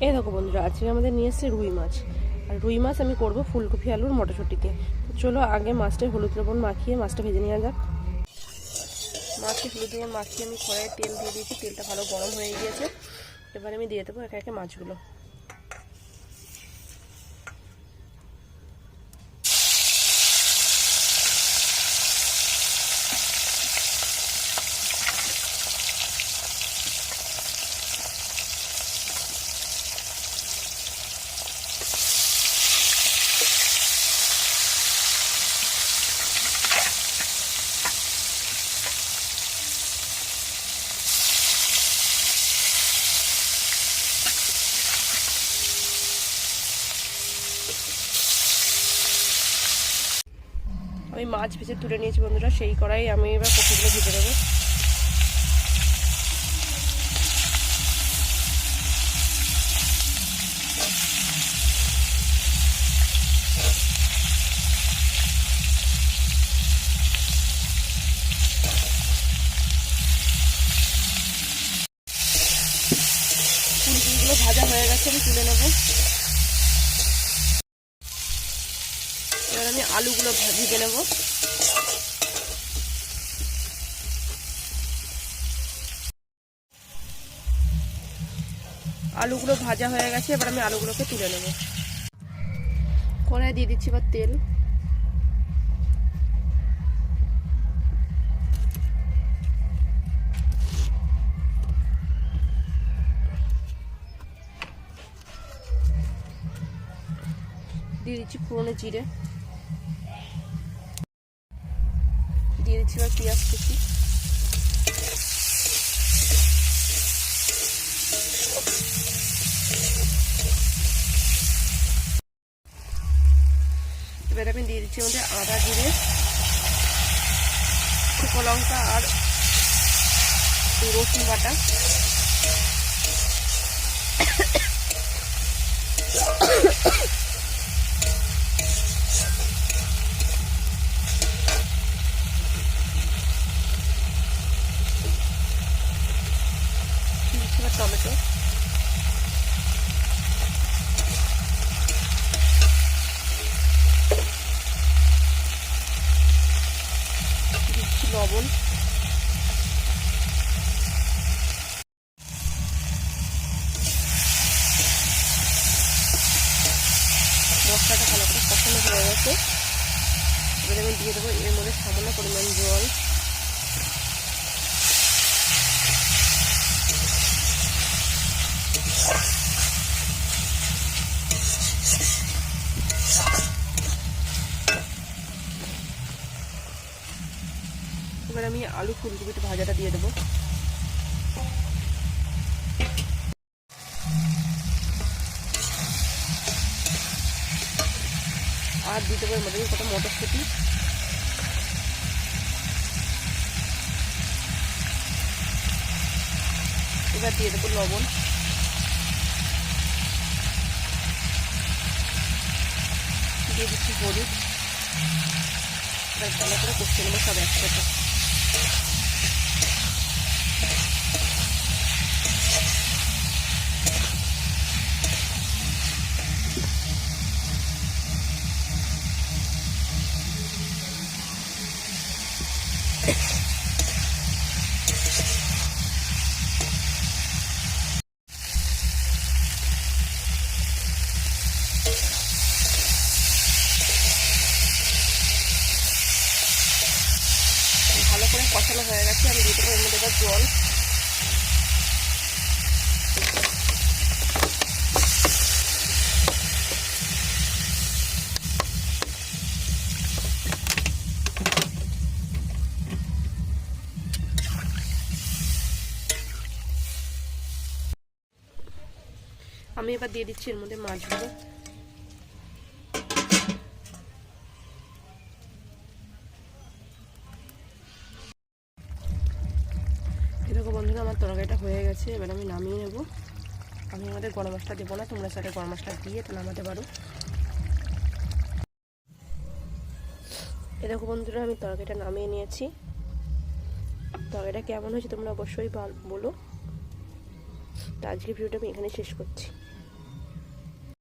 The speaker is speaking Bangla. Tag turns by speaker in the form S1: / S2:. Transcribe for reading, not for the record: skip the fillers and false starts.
S1: এই দেখো বন্ধুরা, আজকে আমাদের নিয়ে এসেছে রুই মাছ। আর রুই মাছ আমি করব ফুলকপি আলুর মটরশুঁটি দিয়ে। তো চলো আগে মাছটা হলুদ লবণ মাখিয়ে মাছটা ভেজে নেওয়া যাক। মাছকে হলুদ লবণ মাখিয়ে আমি কড়াইয়ে তেল দিয়ে দিয়েছি। তেলটা ভালো গরম হয়ে গিয়েছে। এবার আমি দিয়ে দেবো একে একে মাছগুলো। আমি মাছ ভেজে তুলে নিয়েছি বন্ধুরা, সেই কড়াই আমি এবার কপিগুলো ভেজে দেবো। ফুলকপিগুলো ভাজা হয়ে গেছে, আমি তুলে নেবো। এবার আমি আলুগুলো ভেজে নেব। আলুগুলো ভাজা হয়ে গেছে, এবার আমি আলুগুলোকে তুলে নেব। কড়াই দিয়ে দিচ্ছি এবার তেল। দিয়ে দিচ্ছি ফোড়নে জিরে, দিয়ে দিচ্ছি এবার পেঁয়াজ কুচি, এবার আমি দিয়ে দিচ্ছি মধ্যে আদা জিরে শুকনো লঙ্কা আর রসুন বাটা। টমেটো, দিচ্ছি লবণ, মশলাটা ভালো করে কষানো হয়ে গেছে। এবার আমি দিয়ে দেবো এর মধ্যে সামান্য পরিমাণ জল। এবার আমি আলু ফুলকপিটা ভাজাটা দিয়ে দেবো। আর দিয়ে দেবো এর মধ্যে কটা মটরশুঁটি। এবার দিয়ে দেবো লবণ, দিয়ে দিচ্ছি হলুদ। এবার ভালো করে কষতে নেবো সব একসাথে। ভালো করে কষানো হয়ে গেছে, আমি দিয়ে দেবো এর মধ্যে এবার জল। আমি এবার দিয়ে দিচ্ছি এর মধ্যে মাছগুলো। দেখো বন্ধুরা, আমার তরকারিটা হয়ে গেছে, এবার আমি নামিয়ে নেব। আমি আমাদের গরম মশলা দেবো না, তোমরা সাথে গরম মশলা দিয়ে এটা নামাতে পারো। দেখো বন্ধুরা, আমি তরকারিটা নামিয়ে নিয়েছি। তরকারিটা কেমন হয়েছে তোমরা অবশ্যই বলো। তো আজকের ভিডিওটা আমি এখানে শেষ করছি।